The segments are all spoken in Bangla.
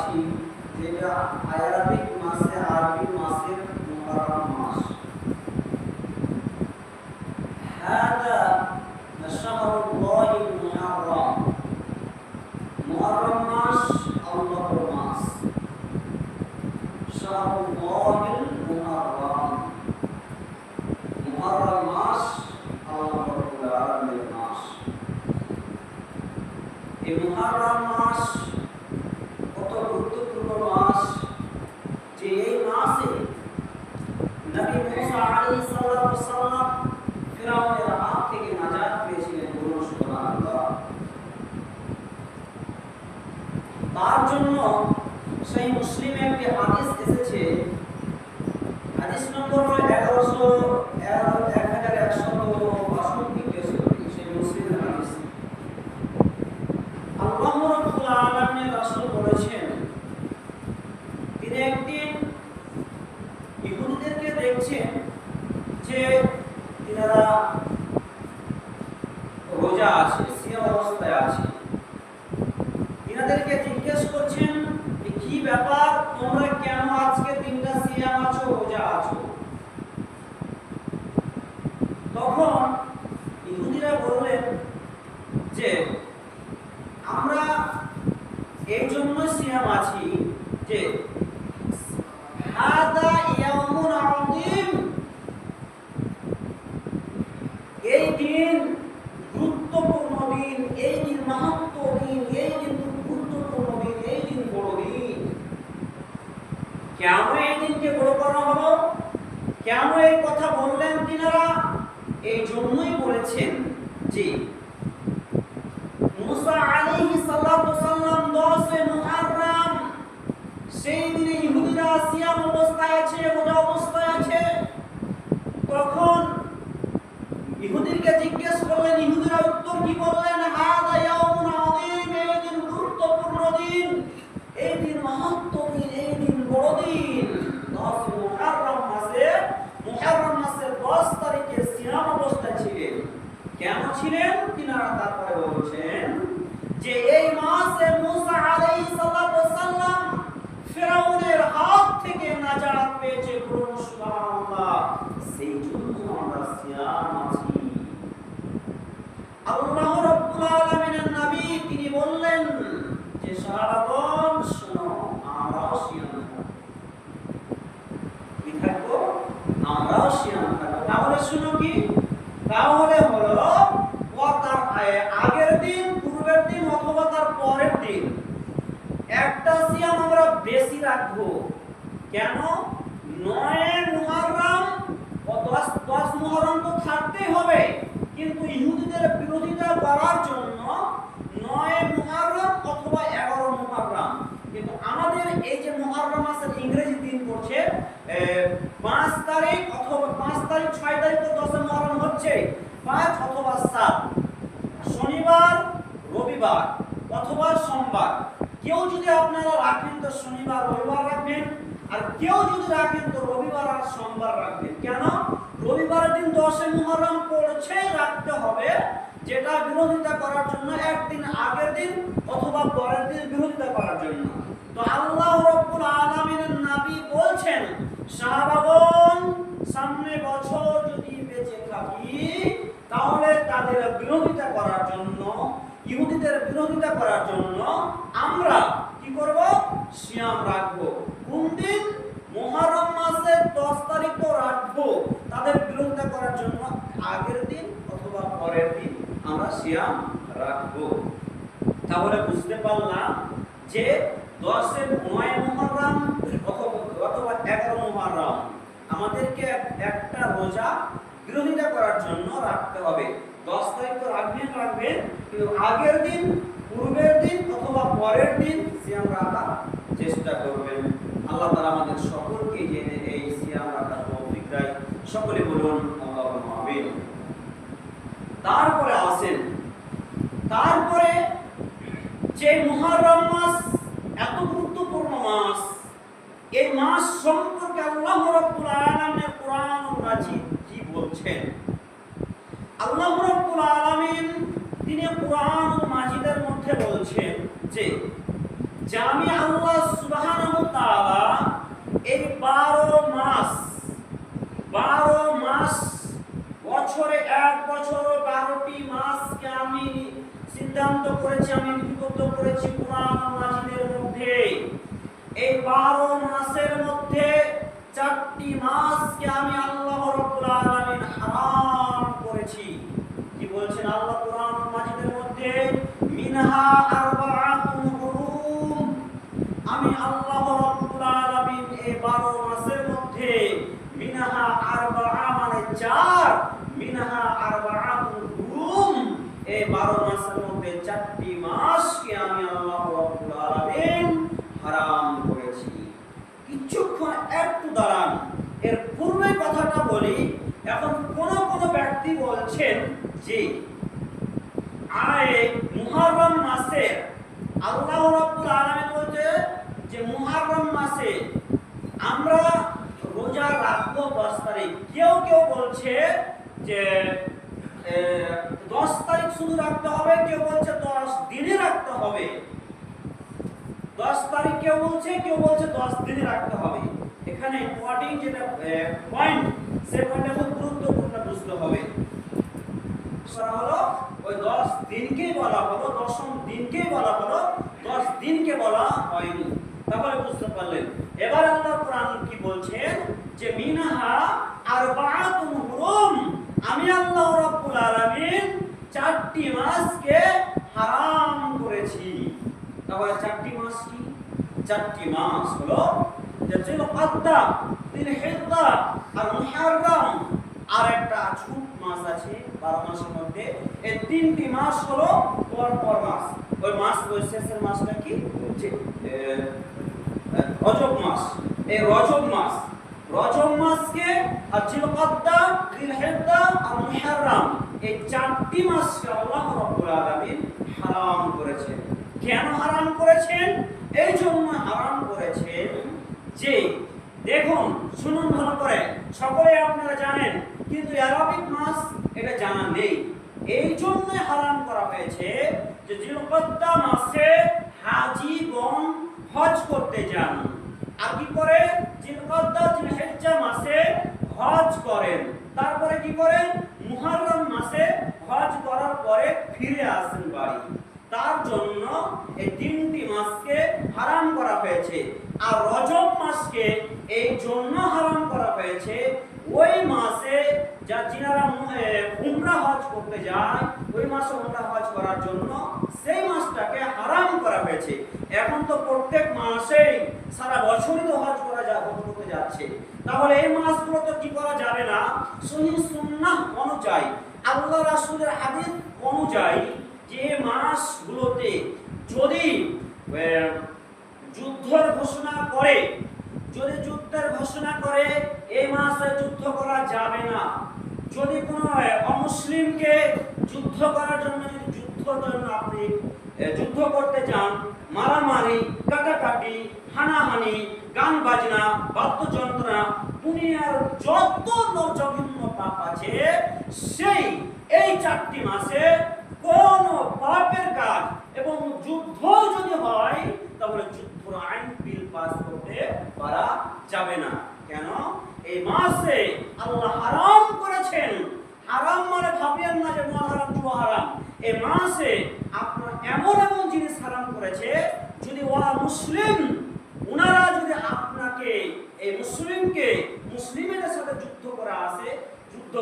আছি যেটা আরবিক মাসে আরবি মাসের মুহররম মাস। هذا شهر الله المحرم মুহররম মাস আল্লাহর মাস শাহরুল্লাহিল মুহররম মুহররম মাস আল্লাহ রাব্বুল আলামিনের মাস। এই মুহররম মাস কত গুরুত্বপূর্ণ মাস যে এই মাসে নবী মুসা আলাইহিস সালাম ফিরাউনের হাত থেকে নাজাত পেয়েছিলেন। বলুন সুবহানাল্লাহ। তার জন্য সেই মুসলিমে একটি হাদিস এসেছে, হাদিস নম্বর 1162 সেই মুসলিমের হাদিস। আল্লাহ রাব্বুল আলামিনের রাসূল বলেছেন, তিনি একদিন ইহুদিদেরকে দেখছেন যে তিনারা রোজা আছে, সিয়াম অবস্থায় আছে। তিনাদেরকে জিজ্ঞেস করছেন যে কি ব্যাপার, তোমরা কেন আজকে দিনটা সিয়াম আছো, রোজা আছো? তখন ইহুদিরা বললেন যে আমরা এই জন্য সিয়াম আছি যে হাদা ইয়াউমুন আযীম, এই দিন গুরুত্বপূর্ণ দিন, এই দিন মাহাত্ম্য দিন, এই দিন গুরুত্বপূর্ণ দিন, এই দিন বড় দিন। কেন এই দিনকে বড় করা হলো, কেন এই কথা বললেন তিনারা? এই জন্যই বলেছেন যে মুসা আলাইহিস সালাতু সাল্লাম 10 মুহররম সেই দিনে ইহুদিরা সিয়াম অবস্থায় আছে, রোজা অবস্থায় আছে। তখন ইহুদিকে জিজ্ঞেস করলেন, ইহুদিরা উত্তর কি বললেন? হাদা ইয়াউমুন আযীম, এই দিন গুরুত্বপূর্ণ দিন, এই দিন মাহাত্ম্য দিন, এই দিন বড় দিন। 10 মুহররম মাসের 10 তারিখে সিয়াম অবস্থায় ছিলেন। কেন ছিলেন তিনারা তারপরে বলছেন যে এই মাসে মুসা আলাইহিস সালাম ফিরাউনের হাত থেকে নাজাত পেয়েছে। বলুন সুবহানাল্লাহ। সেই জন্য আমরা সিয়াম আছি। আল্লাহ রাব্বুল আলামিনের নবী তিনি বললেন যে সাহাবাগণ শুনো, আমরাও সিয়াম থাকবো, আমরাও সিয়াম থাকবো। তাহলে শুনো কি? তাহলে হলো তার আগের দিন, পূর্বের দিন অথবা তার পরের দিন একটা সিয়াম আমরা বেশি রাখবো। কেন? 9 মুহররম ও 10 মুহররম তো থাকতেই হবে, কিন্তু ইহুদিদের বিরোধিতা করার জন্য 9 মুহররম অথবা 11 মুহররম। কিন্তু আমাদের এই যে মুহররম মাসের ইংরেজি দিন পড়ছে 5 তারিখ অথবা 5 তারিখ 6 তারিখ তো 10 মুহররম হচ্ছে, 5 অথবা 7, শনিবার, রবিবার অথবা সোমবার। কেউ যদি আপনারা রাখেন তো শনিবার রবিবার রাখবেন, আর কেউ যদি রাখেন তো রবিবার আর সোমবার রাখবেন। কেন? রবিবারের দিন 10 মুহররম পড়ছে, রাখতে হবে, যেটা বিরোধিতা করার জন্য একদিন আগের দিন অথবা পরের দিন বিরোধিতা করার জন্য। তো আল্লাহ রাব্বুল আলামিনের নবী বলছেন, সাহাবাগণ সামনে বছর যদি বেঁচে থাকি তাহলে তাদের বিরোধিতা করার জন্য, ইহুদিদের বিরোধিতা করার জন্য আমরা কি করব? সিয়াম রাখবো। কোন দিন? মুহররম মাসের 10 তারিখ তো রাখবো, তাদের বিরোধিতা করার জন্য আগের দিন অথবা পরের দিন আমরা সিয়াম রাখবো। তাহলে বুঝতে পারলাম যে 9 মুহররম অথবা 11 মুহররম আমাদেরকে একটা রোজা বিরোধিতা করার জন্য রাখতে হবে। 10 তারিখ তো রাখবেন, কিন্তু আগের দিন, পূর্বের দিন অথবা পরের দিন সিয়াম রাখার চেষ্টা করবেন। আল্লাহ তাআলা আমাদের সকলকে জেনে এই সিয়াম রাখার তৌফিক দেয়। সকলে বলুন আল্লাহুম্মা আমিন। তারপরে আসেন, তারপরে যে মুহররম মাস এত গুরুত্বপূর্ণ মাস, এই মাস সম্পর্কে আল্লাহ রাব্বুল আলামিন কোরআনুল মাজিদ কি বলছেন? আল্লাহ রাব্বুল আলামিন তিনি কোরআনুল মাজিদের মধ্যে বলছেন যে যে আমি আল্লাহ সুবহানাহু ওয়া তাআলা এই 12 মাস বছরে এক বছর 12টি মাসকে আমি সিদ্ধান্ত করেছি, আমি লিপিবদ্ধ করেছি কোরআন মাজিদের মধ্যে। এই 12 মাসের মধ্যে 4টি মাসকে আমি আল্লাহ রাব্বুল আলামিন হারাম করেছি। কি বলছেন আল্লাহ কোরআন মাজিদের মধ্যে? মিনহা আরবাআতুন হুরুম, আমি আল্লাহ রাব্বুল আলামিন এই 12 মাসের মধ্যে মিনহা আরবাআ মানে 4, মিনহা আরবাআতুন হুরুম, এই 12 মাসের মধ্যে 4টি মাসকে আমি আল্লাহ রাব্বুল আলামিন হারাম করেছি। কিছুক্ষণ একটু দাঁড়ান, এর পূর্বে কথাটা বলি। এখন কোন ব্যক্তি বলছেন যে মুহররম মাসে আল্লাহ রাব্বুল আলামিন বলতে যে মুহররম মাসে আমরা রোজা রাখবো 10 তারিখ। কেউ বলছে যে 10 তারিখ শুধু রাখতে হবে, কেউ বলছে 10 দিনে রাখতে হবে। 10 তারিখ কেউ বলছে 10 দিনে রাখতে হবে। এখানে ইম্পর্টেন্ট যেটা পয়েন্ট, সেই পয়েন্টটা খুব গুরুত্বপূর্ণ বুঝতে হবে। সেটা হলো ওই 10 দিনকেই বলা হলো, দশম দিনকেই বলা হলো, 10 দিনকে বলা হয়নি। তাহলে বুঝতে পারলেন। এবার আল্লাহ কোরআন কি বলছেন যে মিনহা আরবাআতুন হুরুম, আমি আল্লাহ রাব্বুল আলামিন 4টি মাসকে হারাম করেছি। তাহলে 4টি মাস কি? 4টি মাস হলো জিলকাদা, জিলহিজ্জা আর মুহররম, আর একটা ছোট মাস আছে 12 মাসের মধ্যে। এই 3টি মাস হলো পর মাস। ওই মাস ওই শেষের মাসটা কি? রজব মাস। এই রজব মাসকে আর জিলকাদা, জিলহিজ্জা আর মুহররম, এই 4টি মাসকে আল্লাহ রাব্বুল আলামিন হারাম করেছেন। কেন হারাম করেছেন? এই জন্য হারাম করেছেন যে দেখুন, শুনুন ভালো করে, সকলে আপনারা জানেন, কিন্তু আরবিক মাস এটা জানা নেই। এই জন্য হারাম করা হয়েছে যে জিলকাদা মাসে হাজীগণ হজ করতে যান। আর কি করে? জিলকাদা জিলহিজ্জা মাসে হজ করেন, তারপরে কি করেন? মুহররম মাসে হজ করার পরে ফিরে আসেন বাড়ি। তার জন্য এই 3টি মাসকে হারাম করা হয়েছে। আর রজব মাসকে এই জন্য হারাম করা হয়েছে, ওই মাসে যিনারা উমরা হজ করতে যায়, ওই মাসে উমরা হজ করার জন্য সেই মাসটাকে হারাম করা হয়েছে। এখন তো প্রত্যেক মাসেই সারা বছরই তো হজ করতে যাচ্ছে, তাহলে এই মাসগুলো তো কি করা যাবে না? সহিহ সুন্নাহ অনুযায়ী, আল্লাহ রাসূলের হাদিস অনুযায়ী যে মাসগুলোতে যদি যুদ্ধের ঘোষণা করে, এই মাসে যুদ্ধ করা যাবে না। যদি কোনো অমুসলিমকে যুদ্ধ করার জন্য আপনি যুদ্ধ করতে যান, মারামারি, কাটাকাটি, হানাহানি, গান বাজনা, বাদ্যযন্ত্র, দুনিয়ার যত জঘন্য পাপ আছে, এই 4টি মাসে কোন পাপের কাজ এবং যুদ্ধ যদি হয়, তাহলে যুদ্ধের আইন বিল পাস করতে পারা যাবে না। কেন? এই মাসে আল্লাহ হারাম করেছেন। হারাম মানে ভাবিয়েন না যে হারাম জুয়া হারাম। এই মাসে আপনার এমন জিনিস হারাম করেছে, যদি ওরা মুসলিম, ওনারা যদি আপনাকে এই মুসলিমের সাথে যুদ্ধ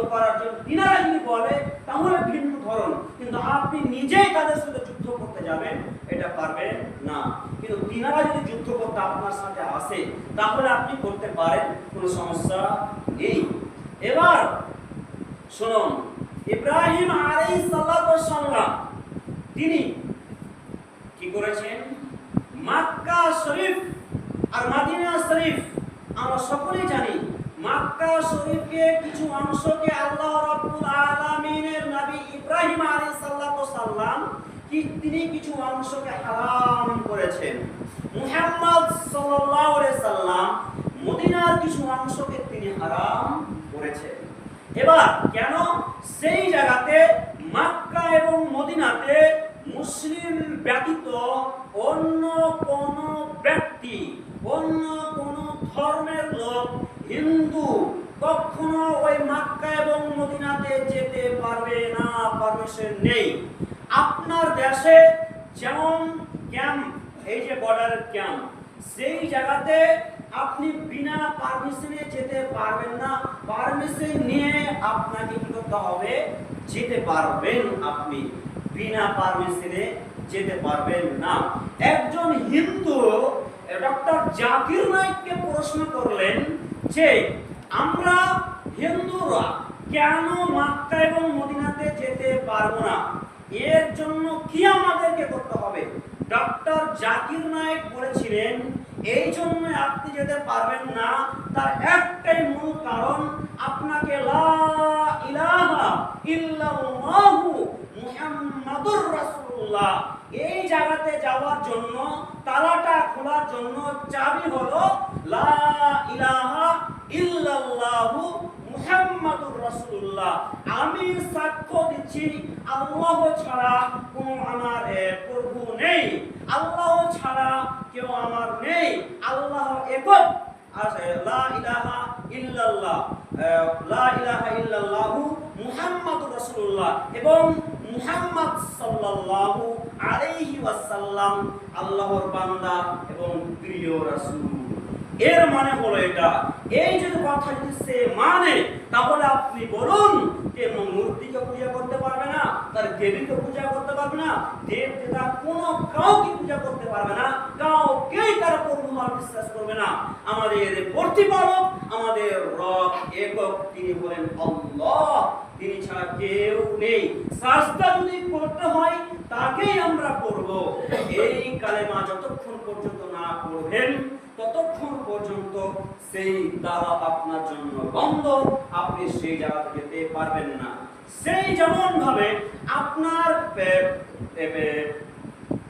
করার জন্য তিনারা যদি বলে, তাহলে ভিন্ন ধরন। কিন্তু আপনি নিজেই তাদের সাথে যুদ্ধ করতে যাবেন, এটা পারবেন না। কিন্তু তিনারা যদি যুদ্ধ করতে আপনার সাথে আসে, তাহলে আপনি করতে পারেন, কোনো সমস্যা নেই। এবার শুনুন, ইব্রাহিম আলাইহিস সালাম তিনি কি করেছেন? মক্কা শরীফ আর মদিনা শরীফ, আমরা সকলেই জানি, মক্কা শরীফে কিছু অংশকে আল্লাহ রাব্বুল আলামিনের নবী ইব্রাহিম আলাইহিস সালাম তিনি কিছু অংশকে হারাম করেছেন। মুহাম্মদ সাল্লাল্লাহু আলাইহি সাল্লাম মদিনার কিছু অংশকে তিনি হারাম করেছেন। এবার কেন? সেই জায়গাতে মক্কা এবং মদিনাতে মুসলিম ব্যতীত অন্য কোন হিন্দু কখনো ওই মক্কা এবং মদিনাতে যেতে পারবে না, পারমিশন নেই। আপনার দেশে যেমন ক্যাম্প, এই যে বর্ডারের ক্যাম্প, সেই জায়গাতে আপনি বিনা পারমিশনে যেতে পারবেন না। পারমিশন নিয়ে আপনাকে কি করতে হবে? যেতে পারবেন। আপনি বিনা পারমিশনে যেতে পারবেন না। একজন হিন্দু ডক্টর জাকির নায়েককে প্রশ্ন করলেন যে আমরা হিন্দুরা কেন মক্কা এবং মদিনাতে যেতে পারবো না, এর জন্য কি আমাদেরকে করতে হবে? ডক্টর জাকির নায়েক বলেছিলেন এই জন্য আপনি যেতে পারবেন না, তার একটাই মূল কারণ, আপনাকে লা ইলাহা ইল্লাল্লাহু মুহাম্মাদুর রাসূলুল্লাহ এই জায়গাতে যাওয়ার জন্য, তালাটা খোলার জন্য চাবি হলো লা ইলাহা ইল্লাল্লাহু মুহাম্মাদুর রাসূলুল্লাহ। আমি সাক্ষ্য দিচ্ছি আল্লাহ ছাড়া কোনো আমার প্রভু নেই, আল্লাহ ছাড়া কেউ আমার নেই, আল্লাহ একক। লা ইলাহা ইল্লাল্লাহ, লা ইলাহা ইল্লাল্লাহু মুহাম্মাদুর রাসূলুল্লাহ এবং মুহাম্মদ সাল্লাল্লাহু আলাইহি ওয়াসাল্লাম আল্লাহর বান্দা এবং প্রিয় রাসূল। এর মানে হলো এটা। এই যদি কথা যদি সে মানে, তাহলে আপনি বলুন যে মূর্তিকে পূজা করতে পারবে না, তার দেবীকে পূজা করতে পারবে না, দেব দেবতা কোনো কাউকে পূজা করতে পারবে না, কাউকেই তার প্রভু বিশ্বাস করবে না। আমাদের প্রতিপালক, আমাদের রব একক, তিনি বলেন আল্লাহ, তিনি ছাড়া কেউ নেই। সাজদা যদি করতে হয় তাকেই আমরা করব। এই কালেমা যতক্ষণ পর্যন্ত না পড়বেন ততক্ষণ পর্যন্ত সেই দ্বারা আপনার জন্য বন্ধ, আপনি সেই জায়গাতে যেতে পারবেন না। সেই যেমন ভাবে আপনার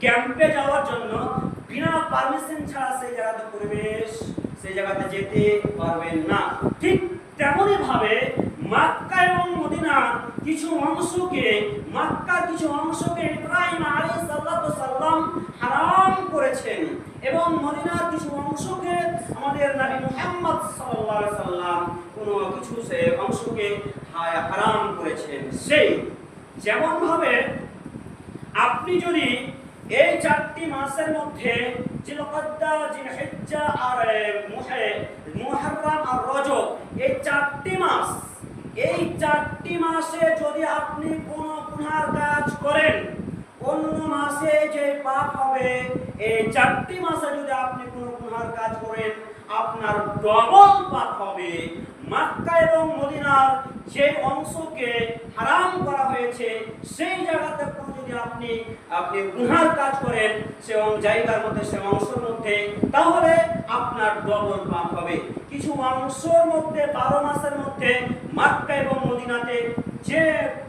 ক্যাম্পে যাওয়ার জন্য বিনা পারমিশন ছাড়া সেই জায়গাতে প্রবেশ, সেই জায়গাতে যেতে পারবেন না। ঠিক তেমনই ভাবে মক্কা এবং মদিনার কিছু অংশকে, মক্কার কিছু অংশকে ইব্রাহিম আলাইহিস সালাম হারাম করেছেন এবং মদিনার কিছু অংশকে আমাদের নবী মুহাম্মদ সাল্লাল্লাহু আলাইহি সাল্লাম কোন কিছু সে অংশকে হারাম করেছেন। সেই যেমন ভাবে আপনি যদি এই চারটি মাসের মধ্যে জিলকদা, জিলহিজ্জা আর মুহররম আর রজব, এই চারটি মাস, এই চারটি মাসে যদি আপনি কোনো গুনার কাজ করেন, অন্য মাসে যে পাপ হবে, এই চারটি মাসে যদি আপনি কোনো গুনার কাজ করেন আপনার ডবল পাপ হবে। মক্কা এবং মদিনার যে অংশকে হারাম করা হয়েছে সেই জায়গাতে যদি আপনি গুনার কাজ করেন সে জায়গার মধ্যে, সে অংশের মধ্যে, তাহলে আপনার ডবল পাপ হবে। কিছু অংশের মধ্যে 12 মাসের মধ্যে মক্কা এবং মদিনাতে যে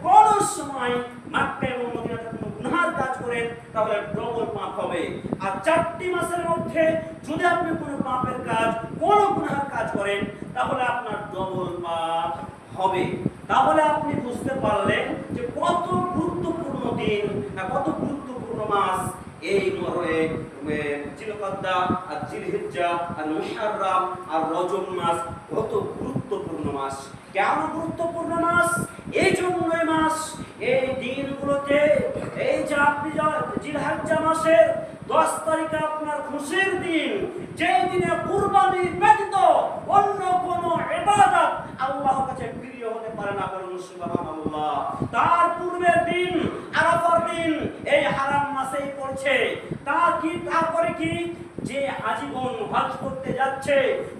কোন সময় মক্কা এবং মদিনাতে কোনো গুনার কাজ করেন তাহলে ডবল পাপ হবে। আর 4টি মাসের মধ্যে যদি আপনি কোনো পাপের কাজ, কোনো গুনার কাজ করেন তাহলে আপনার ডবল পাপ হবে। তাহলে আপনি বুঝতে পারলেন যে কত গুরুত্বপূর্ণ দিন, কত গুরুত্বপূর্ণ মাস এই জিলকদা আর জিলহিজ্জা আর মুহররম আর রজব মাস কত গুরুত্বপূর্ণ মাস। কেন গুরুত্বপূর্ণ মাস? এই জন্যই মাস, এই দিনগুলোতে, এই যে আপনি জিলহিজ্জা মাসের 10 তারিখে আপনার খুশির দিন, যে দিনে কুরবানি ব্যতীত অন্য কোনো ইবাদত আল্লাহর কাছে প্রিয় হতে পারে না, বলুন সুবহানাল্লাহ। তার পূর্বের দিন আরাফার দিন এই হারাম মাসেই পড়ছে। তারপরে কি, যে আজীবন হজ করতে যাচ্ছে,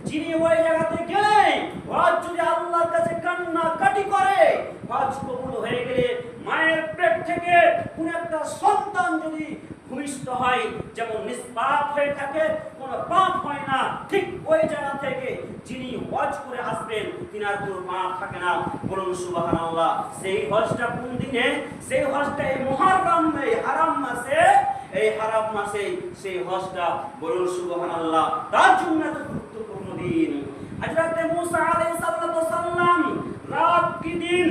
যিনি ওই জায়গাতে গেলে হজ যদি আল্লাহর কাছে কান্নাকাটি করে, হজ কবুল হয়ে গেলে মায়ের পেট থেকে কোন একটা সন্তান যদি ভূমিষ্ঠ হয়, যেমন নিষ্পাপ হয়ে থাকে, কোনো পাপ হয় না, ঠিক ওই জায়গা থেকে যিনি হজ করে আসবেন তিনার কোনো পাপ থাকে না, বলুন সুবহানাল্লাহ। সেই হজটা কোন দিনে? সেই হজটা এই মুহররম, এই হারাম মাসে, এই হারাম মাসে সেই হজটা, বলুন সুবহানাল্লাহ। তার জন্য এত গুরুত্বপূর্ণ দিন। হযরত মুসা আলাইহিস সালাম রাত কি দিন,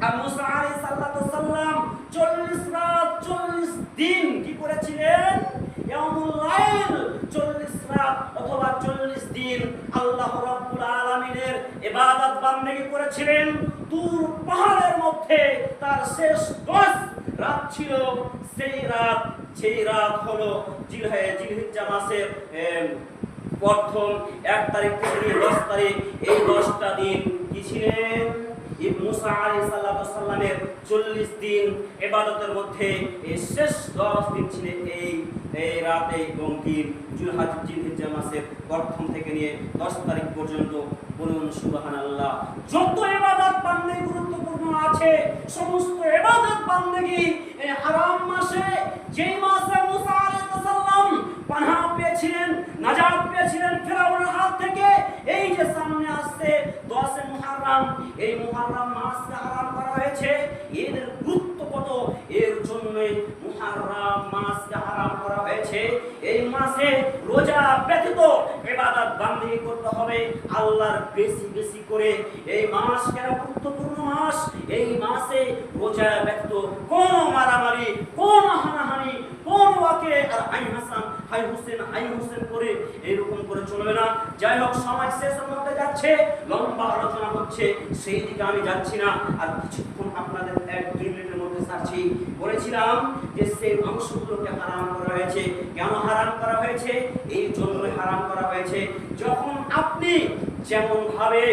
আর মুসা আলাইহিস সালাম 40 রাত 40 দিন কি করেছিলেন? ইয়ামুল লাইল, 40 রাত অথবা 40 দিন আল্লাহ রাব্বুল আলামিনের ইবাদত বান্দেগি করেছিলেন তুর পাহাড়ের মধ্যে। তার শেষ 10 রাত ছিল। সেই রাত হলো জিলহিজ্জা মাসের প্রথম 1 তারিখ থেকে নিয়ে 10 তারিখ। এই 10টা দিন কি ছিলেন? মুসা আলাইহিস সালামের 40 দিন ইবাদতের মধ্যে এই শেষ 10 দিন ছিলেন এই রাতে এবং জিলহিজ্জা মাসের প্রথম থেকে নিয়ে 10 তারিখ পর্যন্ত। বলুন সুবহানাল্লাহ। যত ইবাদত বান্দেগি গুরুত্বপূর্ণ আছে সমস্ত ইবাদত বান্দেগি এই হারাম মাসে, যেই মাসে মুসা আলাইহিস সালাম পানাহ পেয়েছিলেন, নাজাত পেয়েছিলেন ফিরাউনের হাত থেকে, এই যে সামনে আসছে 10 মুহররম, এই মুহররম মাসকে হারাম করা হয়েছে। এর গুরুত্ব কত, এর জন্যই মুহররম মাসকে হারাম করা হয়েছে। এই মাসে রোজা ব্যতীত ইবাদত বান্দেগি করতে হবে আল্লাহর বেশি বেশি করে। এই মাস কেন গুরুত্বপূর্ণ মাস? এই মাসে রোজা ব্যতীত কোন মারামারি, কোন হানাহানি, কোন ওয়াকে আর আইন হাসান হাই হুসেন করে এরকম করে চলবে না। যাই হোক, সময় শেষের মধ্যে যাচ্ছে, লম্বা আলোচনা হচ্ছে, সেই দিকে আমি যাচ্ছি না। আর কিছুক্ষণ আপনাদের 1-2 মিনিটের মধ্যে সার্চি বলেছিলাম যে সেই অংশগুলোকে হারাম করা হয়েছে। কেন হারাম করা হয়েছে? এই জন্যই হারাম করা হয়েছে, যখন আপনি যেমন ভাবে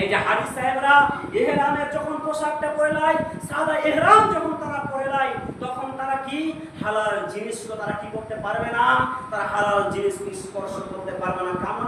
এই যে হাজি সাহেবরা ইহরামের যখন পোশাকটা পরে লাই, সাদা ইহরাম যখন তারা পরে লাই, তখন তারা কি হালাল জিনিসগুলো তারা কি করতে পারবে না, তারা হালাল জিনিস স্পর্শ করতে পারবে না। কেমন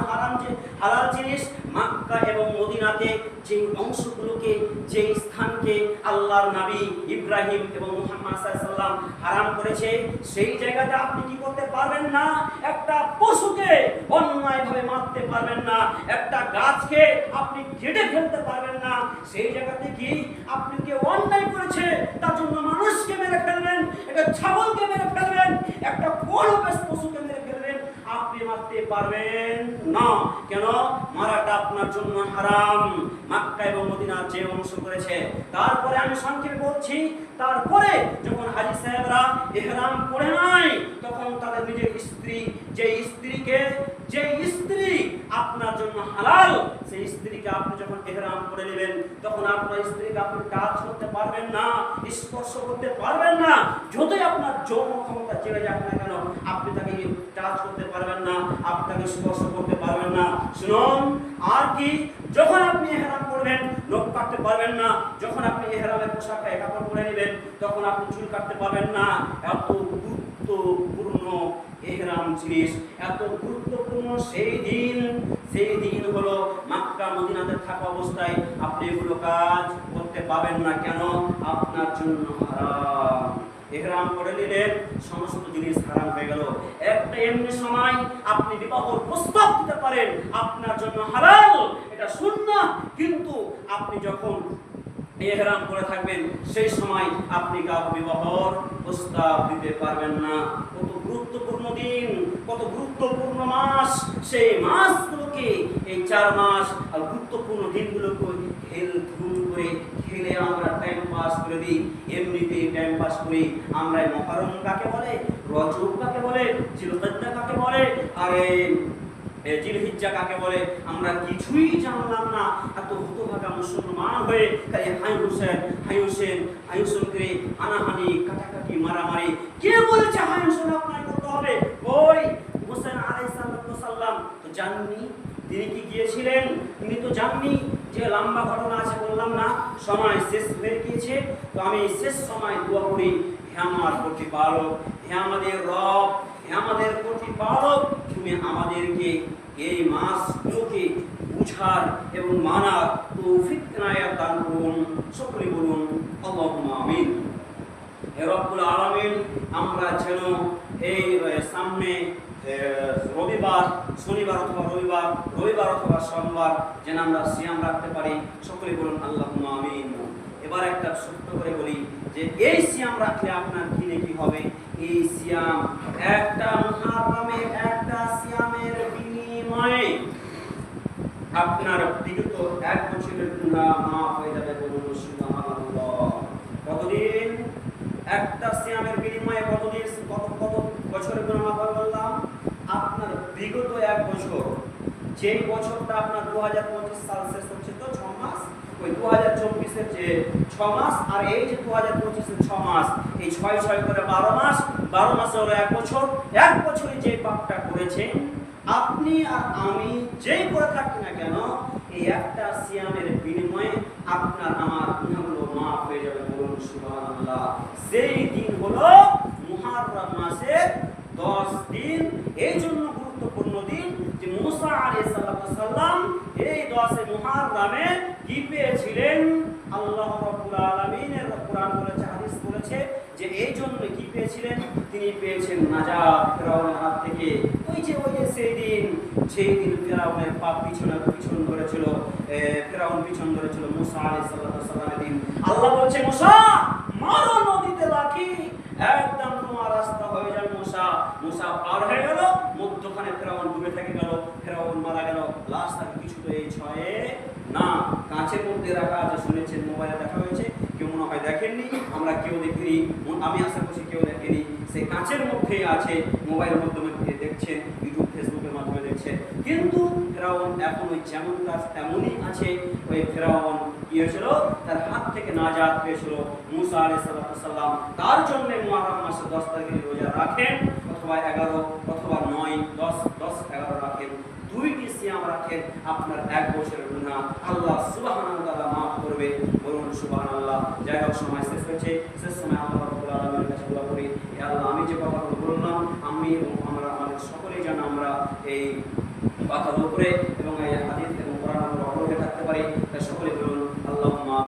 হালাল জিনিস? মক্কা এবং মদিনাতে যে অংশগুলোকে, যে স্থানকে আল্লাহর নবী ইব্রাহিম এবং মুহাম্মদ সাল্লাল্লাহু আলাইহি ওয়াসাল্লাম হারাম করেছে, সেই জায়গাতে আপনি কি করতে পারবেন না? একটা পশুকে অন্যায়ভাবে মারতে পারবেন না, একটা গাছকে আপনি কেটে ফেলতে পারবেন না। সেই জায়গাতে কি আপনি কে অন্যায় করেছে তার জন্য মানুষকে মেরে ফেলবেন, একটা ছাগলকে মেরে ফেলবেন, একটা বড় পশুকে মেরে ফেলবেন, আপনি মারতে পারবেন না। কেন? মারাটা আপনার জন্য হারাম, মক্কা এবং মদিনার যে অংশ করেছে। তারপরে আমি সংক্ষেপে বলছি, তারপরে যখন হাজী সাহেবরা ইহরাম পরে নাই, তখন তাদের নিজের স্ত্রী, যে স্ত্রী আপনার জন্য হালাল, সেই স্ত্রীকে আপনি যখন ইহরাম করে নেবেন, তখন আপনার স্ত্রীকে আপনি টাচ করতে পারবেন না, স্পর্শ করতে পারবেন না। যতই আপনার যৌন ক্ষমতা চেয়ে যাক না কেন, আপনি তাকে টাচ করতে পারবেন না, আপনি তাকে স্পর্শ করতে পারবেন না। শুনুন, আর কি, যখন আপনি ইহরাম করবেন নখ কাটতে পারবেন না, যখন আপনি ইহরামের পোশাকটা কাপড় পরে নেবেন তখন আপনি চুল কাটতে পারবেন না। এত গুরুত্বপূর্ণ ইহরাম জিনিস, এত গুরুত্বপূর্ণ সেই দিন হলো মক্কা মদিনাতে থাকা অবস্থায় আপনি এগুলো কাজ করতে পারবেন না। কেন? আপনার জন্য হারাম। ইহরাম করে নিলেন, সমস্ত জিনিস হারাম হয়ে গেল। একটা এমনি সময় আপনি বিবাহের প্রস্তাব দিতে পারেন, আপনার জন্য হালাল, এটা সুন্নাহ, কিন্তু আপনি যখন ইহরাম করে থাকবেন সেই সময় আপনি কাউকে বিবাহের প্রস্তাব দিতে পারবেন না। কত গুরুত্বপূর্ণ দিন, কত গুরুত্বপূর্ণ মাস, সেই মাসগুলোকে, এই 4 মাস আর গুরুত্বপূর্ণ দিনগুলোকে খেলে আমরা টাইম পাস করে দিই। এমনিতেই টাইম পাস করি আমরা। মুহররম কাকে বলে, রজব কাকে বলে, জিলহিজ্জা কাকে বলে, আর জিলহিজ্জা কাকে বলে, আমরা কিছুই জানলাম না। এত হতভাগা মুসলমান হয়ে খালি হাই হুসেন করে হানাহানি, কাটাকাটি, মারামারি। কে বলেছে হাই হুসেন আপনার করতে হবে? ওই হোসেন আলাইহিস সালাম তো জাননি, তিনি কি গিয়েছিলেন? তিনি তো জাননি। যে লম্বা ঘটনা আছে বললাম না, সময় শেষ হয়ে গিয়েছে। তো আমি শেষ সময় দোয়া করি, হে আমার প্রতিপালক, হে আমাদের রব, হে আমাদের প্রতিপালক, তুমি আমাদেরকে এই মাসগুলোকে বুঝার এবং মানার তৌফিক ইনায়াত দান করুন। সকলে বলুন আল্লাহুম্মা আমিন। হে রব্বুল আলামিন, আমরা যেন এই সামনে শনিবার অথবা সোমবার যেন আমরা সিয়াম রাখতে পারি। সকলে বলুন আল্লাহুম্মা আমিন। এবার একটা ছোট্ট করে বলি যে এই সিয়াম রাখলে আপনার কি নেকি হবে। এই সিয়াম একটা মুহররমের একটা সিয়ামের বিনিময়ে আপনার বিগত 1 বছরের গুনাহ মাফ হয়ে যাবে। বলুন সুবহানাল্লাহ। কতদিন? একটা সিয়ামের বিনিময়ে কত বছরের গুনাহ মাফ হবে বললাম? আপনার বিগত 1 বছর যেই বছরটা আপনার 2025 সাল শেষ হচ্ছে তো 6 মাস, ওই 2024 এর যে 6 মাস আর এই যে 2025 এর 6 মাস, এই 6 করে 12 মাস, 12 মাসে হলো 1 বছর। 1 বছরে যে পাপটা করেছেন আপনি আর আমি যেই করে থাকি না কেন, এই একটা সিয়ামের বিনিময়ে আপনার আমার গুনাহগুলো মাফ হয়ে যাবে। বলুন সুবহানাল্লাহ। সেই দিন হলো মুহররম মাসের 10 দিন। এই জন্য গুরুত্বপূর্ণ দিন যে মুসা আলাইহিস সালাম এই 10 মুহররমে কি পেয়েছিলেন? আল্লাহ রাব্বুল আলামিনের কোরআন বলেছে, হাদিস বলেছে যে এই জন্য কি পেয়েছিলেন? তিনি পেয়েছেন নাজাত ফিরাউনের হাত থেকে। ওই যে সেই দিন ফিরাউনের পাপ পিছন ধরেছিল, ফিরাউন পিছন ধরেছিল মুসা আলাইহিস সালামের দিন। আল্লাহ বলছে, মুসা মারো নদীতে লাঠি, একদম তোমার রাস্তা হয়ে যাবে। মুসা পার হয়ে গেল, মধ্যখানে ফিরাউন ডুবে থেকে গেল, ফিরাউন মারা গেল। লাশ তাকে কিছু তো এই ছয়ে না, কাঁচের মধ্যে রাখা আছে। শুনেছেন, মোবাইলে দেখা হয়েছে, কেউ মনে হয় দেখেননি, আমরা কেউ দেখিনি, আমি আশা করছি কেউ দেখেনি। সেই কাঁচের মধ্যেই আছে, মোবাইলের মাধ্যমে দেখছেন, ইউটিউব ফেসবুকের মাধ্যমে দেখছেন। কিন্তু ফিরাউন এখন ওই যেমন কাজ তেমনই আছে। ওই ফিরাউন কি হয়েছিল? তার হাত থেকে নাজাত পেয়েছিল মুসা আলাইহিস সালাম। তার জন্য মুহররম মাসে 10 তারিখে রোজা রাখেন, অথবা 11 অথবা 9, 10, 11 রাখেন। দুইটি সিয়াম রাখেন, আপনার 1 বছরের গুনাহ আল্লাহ সুবহানাহু ওয়া তাআলা মাফ করবে। বলুন সুবহানাল্লাহ। যাই হোক, সময় শেষ হয়েছে। শেষ সময় আল্লাহ রাব্বুল আলামিনের কাছে দোয়া করি, হে আল্লাহ, আমি যে কথাগুলো বললাম, আমি এবং আমাদের সকলেই যেন আমরা এই কথার উপরে এবং এই হাদিস এবং কোরআনের উপরে অটল হয়ে থাকতে পারি। তাই সকলে বলুন